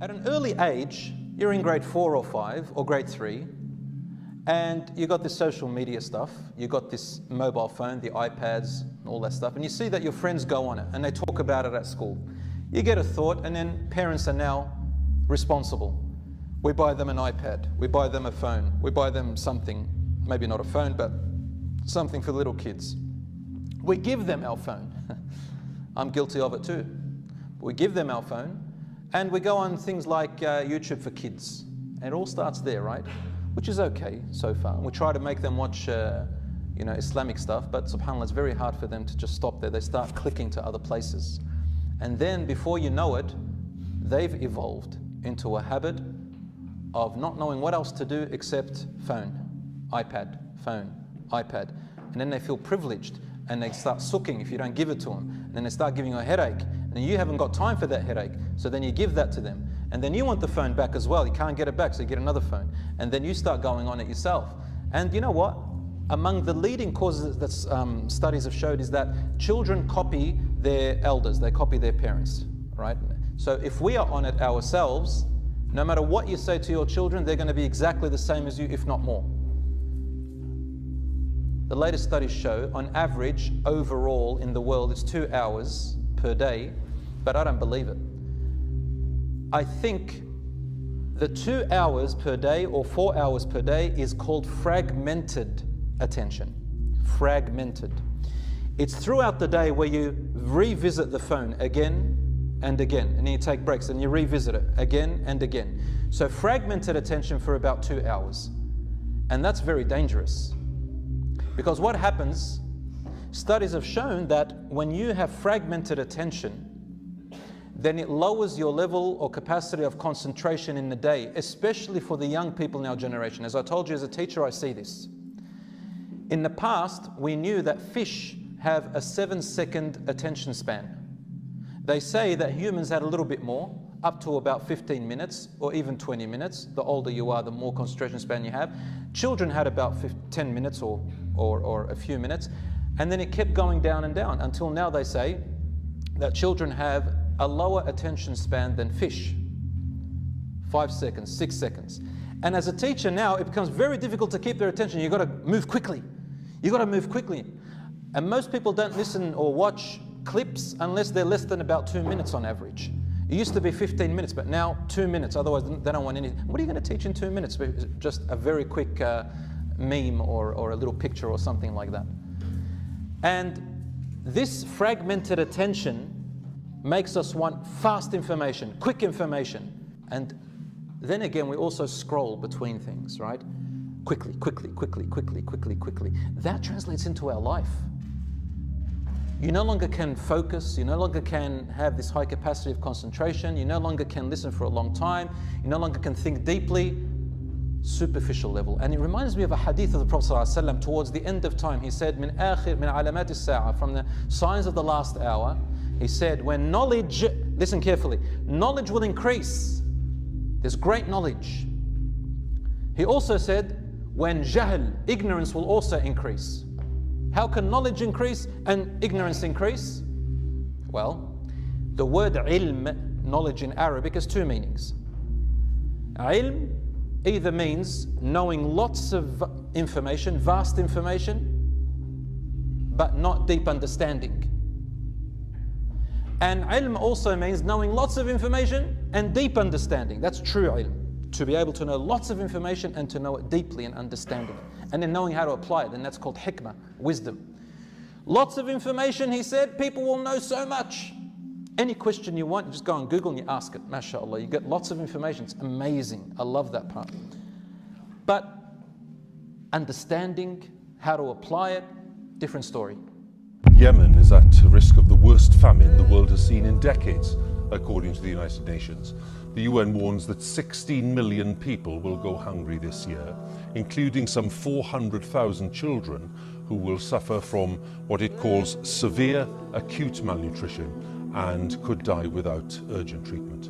At an early age, you're in grade 4 or 5 or grade 3, and you got this social media stuff, you got this mobile phone, the iPads, all that stuff, and you see that your friends go on it and they talk about it at school. You get a thought, and then parents are now responsible. We buy them an iPad, we buy them a phone, we buy them something, maybe not a phone, but something for little kids. We give them our phone. I'm guilty of it too. We give them our phone, and we go on things like YouTube for kids. And it all starts there, right? Which is okay so far. We try to make them watch Islamic stuff, but subhanAllah, it's very hard for them to just stop there. They start clicking to other places. And then before you know it, they've evolved into a habit of not knowing what else to do except phone, iPad, phone, iPad. And then they feel privileged, and they start sooking if you don't give it to them. And then they start giving you a headache, and you haven't got time for that headache, so then you give that to them. And then you want the phone back as well. You can't get it back, so you get another phone. And then you start going on it yourself. And you know what? Among the leading causes that studies have showed is that children copy their elders, they copy their parents, right? So if we are on it ourselves, no matter what you say to your children, they're going to be exactly the same as you, if not more. The latest studies show, on average, overall in the world, it's 2 hours per day, but I don't believe it. I think the 2 hours per day or 4 hours per day is called fragmented attention. Fragmented. It's throughout the day where you revisit the phone again and again, and then you take breaks and you revisit it again and again. So fragmented attention for about 2 hours. And that's very dangerous. Because what happens, studies have shown that when you have fragmented attention, then it lowers your level or capacity of concentration in the day, especially for the young people in our generation. As I told you, as a teacher, I see this. In the past, we knew that fish have a 7-second attention span. They say that humans had a little bit more, up to about 15 minutes or even 20 minutes. The older you are, the more concentration span you have. Children had about 10 minutes or a few minutes, and then it kept going down and down until now they say that children have a lower attention span than fish. 5 seconds, 6 seconds. And as a teacher now, it becomes very difficult to keep their attention. You've got to move quickly. You've got to move quickly. And most people don't listen or watch clips unless they're less than about 2 minutes on average. It used to be 15 minutes, but now 2 minutes. Otherwise, they don't want anything. What are you going to teach in 2 minutes? Just a very quick meme or a little picture or something like that. And this fragmented attention makes us want fast information, quick information. And then again, we also scroll between things, right? Quickly, quickly, quickly, quickly, quickly, quickly. That translates into our life. You no longer can focus, you no longer can have this high capacity of concentration, you no longer can listen for a long time, you no longer can think deeply, superficial level. And it reminds me of a hadith of the Prophet ﷺ towards the end of time. He said, min alamat as-sa'a, from the signs of the last hour, he said, when knowledge, listen carefully, knowledge will increase. There's great knowledge. He also said, when jahl, ignorance will also increase. How can knowledge increase and ignorance increase? Well, the word ilm, knowledge in Arabic, has two meanings. Ilm either means knowing lots of information, vast information, but not deep understanding. And ilm also means knowing lots of information and deep understanding. That's true ilm. To be able to know lots of information and to know it deeply and understanding it. And then knowing how to apply it, and that's called hikmah, wisdom. Lots of information, he said, people will know so much. Any question you want, you just go on Google and you ask it. MashaAllah, you get lots of information. It's amazing. I love that part. But understanding how to apply it, different story. Yemen is at risk of the worst famine the world has seen in decades, according to the United Nations. The UN warns that 16 million people will go hungry this year, including some 400,000 children who will suffer from what it calls severe acute malnutrition and could die without urgent treatment.